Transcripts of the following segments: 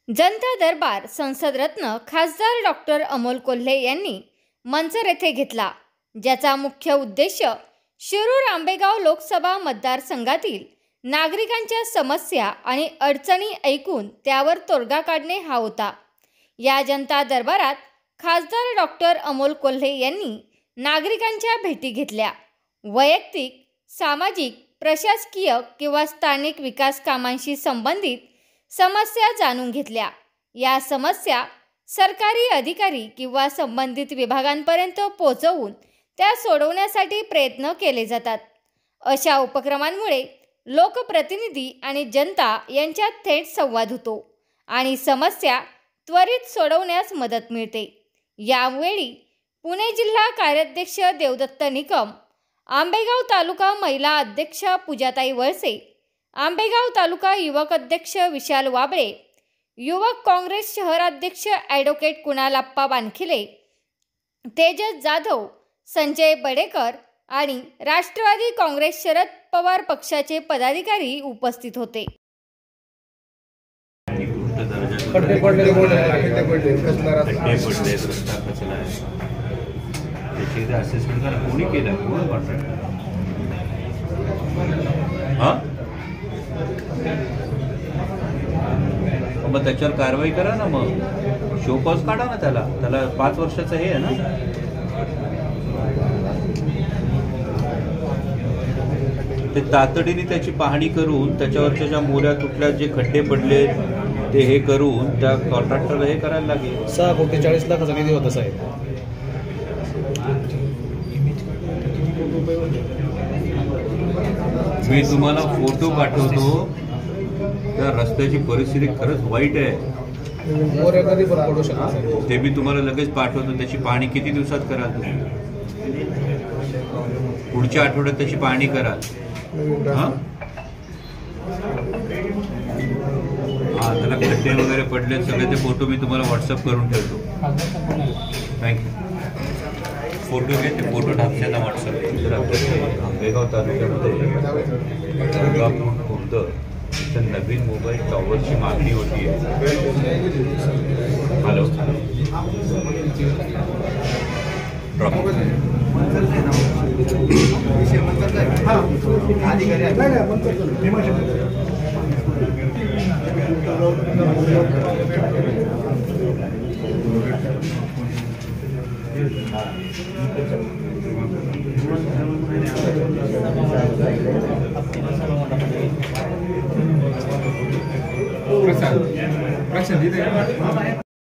जनता दरबार संसद रत्न खासदार डॉक्टर अमोल कोल्हे यांनी मंचर येथे घेतला, ज्याचा मुख्य उद्देश शिरूर आंबेगाव लोकसभा मतदारसंघातील नागरिकांच्या समस्या आणि अडचणी ऐकून त्यावर तोडगा काढणे हा होता। या जनता दरबारात खासदार डॉक्टर अमोल कोल्हे यांनी नागरिकांच्या भेटी घेतल्या, वैयक्तिक, सामाजिक, प्रशासकीय किंवा स्थानिक विकास कामांशी संबंधित समस्या जाणून घेतल्या। या समस्या सरकारी अधिकारी किंवा संबंधित विभागांपर्यंत पोहोचवून त्या सोडवण्यासाठी प्रयत्न केले जातात। अशा उपक्रमांमुळे लोकप्रतिनिधी आणि जनता यांच्यात थेट संवाद होतो आणि समस्या त्वरित सोडवण्यास मदत मिळते। यावेळी पुणे जिल्हा कार्याध्यक्ष देवदत्त निकम, आंबेगाव तालुका महिला अध्यक्ष पूजाताई वळसे, आंबेगाव तालुका युवक अध्यक्ष विशाल वाबळे, युवक काँग्रेस शहराध्यक्ष ॲडव्होकेट कुणालाप्पा बानखिले, तेजस जाधव, संजय बडेकर आणि राष्ट्रवादी काँग्रेस शरद पवार पक्षाचे पदाधिकारी उपस्थित होते। मग त्याच्यावर कारवाई करा ना, मग शोकॉज काढा ना, त्याला 5 वर्षाचं हे आहे ना। ते तातडीने त्याची पाहणी करून त्याच्यावरच्या ज्या मोऱ्या तुटल्या, जे खड्डे पडले ते हे करून त्या कॉन्ट्रॅक्टरला हे करायला लागेल। 6,40 लाखाचा निधी होता साहेब। मी तुम्हाला फोटो पाठवतो, त्या रस्त्याची परिस्थिती खरंच वाईट आहे। ते मी तुम्हाला लगेच पाठवतो। त्याची पाहणी किती दिवसात कराल तुम्ही? पुढच्या आठवड्यात त्याची पाहणी कराल। हां, त्याला खड्डे वगैरे पडले सगळे, ते फोटो मी तुम्हाला व्हॉट्सअप करून ठेवतो। थँक्यू। फोटो घे, ते फोटो टाकशाला व्हॉट्सअप। जर आपल्या आंबेगाव तालुक्यामध्ये खुर्द इथं नवीन मोबाईल टॉवरची मागणी होती आहे। हॅलो,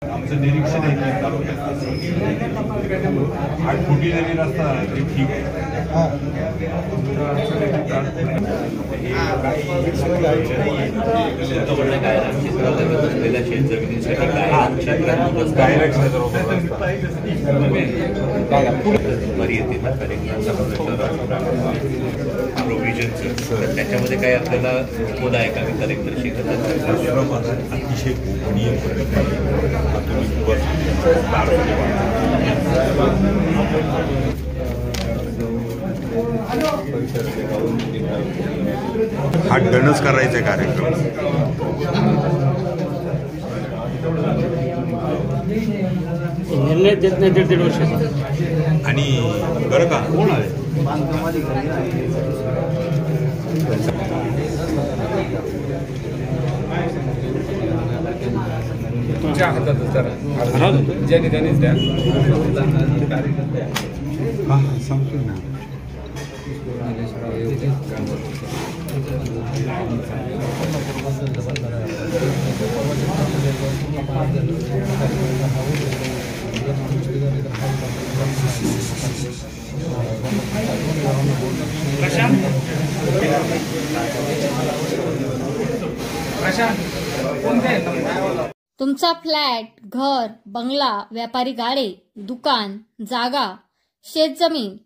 आमचं निरीक्षण आहे 8 फुटी जरी रस्ता ते ठीक आहे। प्रोव्हिजनचं त्याच्यामध्ये काय आपल्याला होत आहे का? कलेक्टरशी अतिशय गोपनीय हा डनच करायचा कार्यक्रम। निर्णय देत नाही 1.5 वर्ष आणि बरं का कोण आहे तुमच्या हातात सर, ज्याने त्यानेच द्या। हां सांगतो ना। तुमचा फ्लॅट, घर, बंगला, व्यापारी गाडे, दुकान, जागा, शेतजमीन,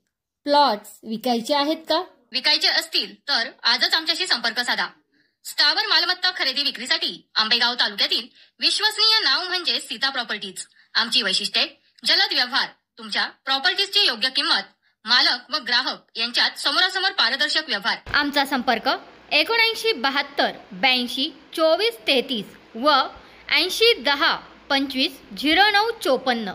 प्लॉट्स विकायचे आहेत का? विकायचे असतील तर आजच आमच्याशी संपर्क साधा। स्थावर मालमत्ता खरेदी विक्रीसाठी आंबेगाव तालुक्यातील विश्वसनीय नाव म्हणजे सीता प्रॉपर्टीज। आमची वैशिष्ट्ये: जलद व्यवहार, तुमच्या प्रॉपर्टीजची योग्य किंमत, मालक व ग्राहक यांच्यात समोरासमोर पारदर्शक व्यवहार। आमचा संपर्क 79 72 82 24 33 व 80 10 25 09 54.